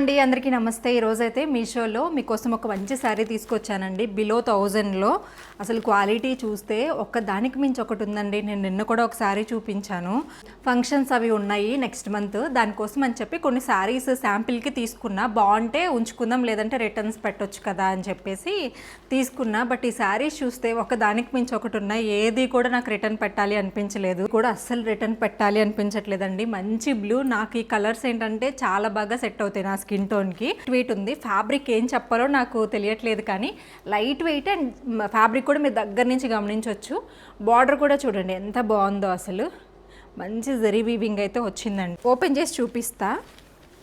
అండి అందరికీ నమస్తే. ఈరోజైతే మీషోలో మీకోసం ఒక మంచి శారీ తీసుకొచ్చానండి. బిలో 1000లో అసలు క్వాలిటీ చూస్తే దానికి మించి ఒకటి ఉందండి. నేను నిన్న కూడా ఒక శారీ చూపించాను. ఫంక్షన్స్ అవి ఉన్నాయి నెక్స్ట్ మంత్, దానికోసం అని చెప్పి కొన్ని శారీస్ శాంపిల్కి తీసుకున్నా. బాగుంటే ఉంచుకుందాం, లేదంటే రిటర్న్స్ పెట్టొచ్చు కదా అని చెప్పేసి తీసుకున్నా. బట్ ఈ శారీస్ చూస్తే దానికి మించి ఒకటి ఉన్నాయి. ఏది కూడా నాకు రిటర్న్ పెట్టాలి అనిపించలేదు, కూడా అస్సలు రిటర్న్ పెట్టాలి అనిపించట్లేదండి. మంచి బ్లూ, నాకు ఈ కలర్స్ ఏంటంటే చాలా బాగా సెట్ అవుతాయి నా స్కిన్ టోన్కి. వెయిట్ ఉంది, ఫ్యాబ్రిక్ ఏం చెప్పాలో నాకు తెలియట్లేదు, కానీ లైట్ వెయిట్ అండ్ ఫ్యాబ్రిక్ కూడా మీరు దగ్గర నుంచి గమనించవచ్చు. బార్డర్ కూడా చూడండి ఎంత బాగుందో, అసలు మంచి జరీ వీవింగ్ అయితే వచ్చిందండి. ఓపెన్ చేసి చూపిస్తా.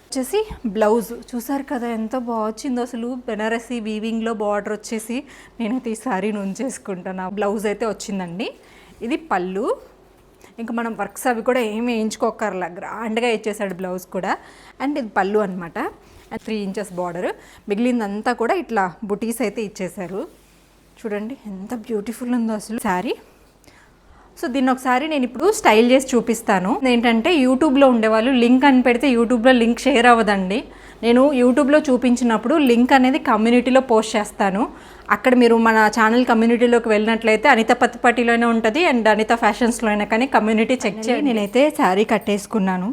వచ్చేసి బ్లౌజ్ చూసారు కదా ఎంత బాగా వచ్చిందో, అసలు బెనారసీ వీవింగ్లో బార్డర్ వచ్చేసి నేనైతే ఈ సారీని ఉంచేసుకుంటాను. బ్లౌజ్ అయితే వచ్చిందండి. ఇది పళ్ళు. ఇంకా మనం వర్క్స్ అవి కూడా ఏమి వేయించుకోకర్లా, గ్రాండ్గా ఇచ్చేసాడు బ్లౌజ్ కూడా. అండ్ ఇది పళ్ళు అనమాట. And 3 inches border. మిగిలిందంతా కూడా ఇట్లా బుటీస్ అయితే ఇచ్చేసారు. చూడండి ఎంత బ్యూటిఫుల్ ఉందో అసలు శారీ. సో దీన్ని ఒకసారి నేను ఇప్పుడు స్టైల్ చేసి చూపిస్తాను. ఏంటంటే యూట్యూబ్లో ఉండేవాళ్ళు లింక్ అని పెడితే యూట్యూబ్లో లింక్ షేర్ అవ్వదండి. నేను యూట్యూబ్లో చూపించినప్పుడు లింక్ అనేది కమ్యూనిటీలో పోస్ట్ చేస్తాను. అక్కడ మీరు మన ఛానల్ కమ్యూనిటీలోకి వెళ్ళినట్లయితే అనిత పత్తిపట్టిలోనే ఉంటుంది అండ్ అనిత ఫ్యాషన్స్లో అయినా కానీ కమ్యూనిటీ చెక్ చేయండి. నేనైతే శారీ కట్టేసుకున్నాను.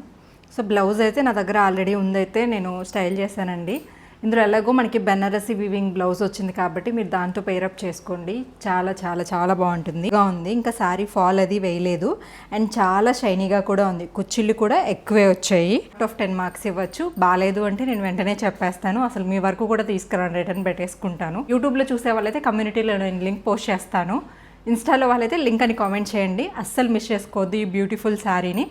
సో బ్లౌజ్ అయితే నా దగ్గర ఆల్రెడీ ఉందైతే నేను స్టైల్ చేశానండి. ఇందులో ఎలాగో మనకి బెనారసీ వీవింగ్ బ్లౌజ్ వచ్చింది కాబట్టి మీరు దాంతో పేరప్ చేసుకోండి. చాలా చాలా చాలా బాగుంటుంది ఉంది. ఇంకా శారీ ఫాల్ అది వేయలేదు అండ్ చాలా షైనీగా కూడా ఉంది. కుచ్చిళ్ళు కూడా ఎక్కువే వచ్చాయి. అవుట్ ఆఫ్ 10 మార్క్స్ ఇవ్వచ్చు. బాగాలేదు అంటే నేను వెంటనే చెప్పేస్తాను. అసలు మీ వరకు కూడా తీసుకురాను, రిటర్న్ పెట్టేసుకుంటాను. యూట్యూబ్లో చూసే వాళ్ళైతే కమ్యూనిటీలో నేను లింక్ పోస్ట్ చేస్తాను. ఇన్స్టాలో వాళ్ళైతే లింక్ అని కామెంట్ చేయండి. అస్సలు మిస్ చేసుకోవద్దు ఈ బ్యూటిఫుల్ శారీని.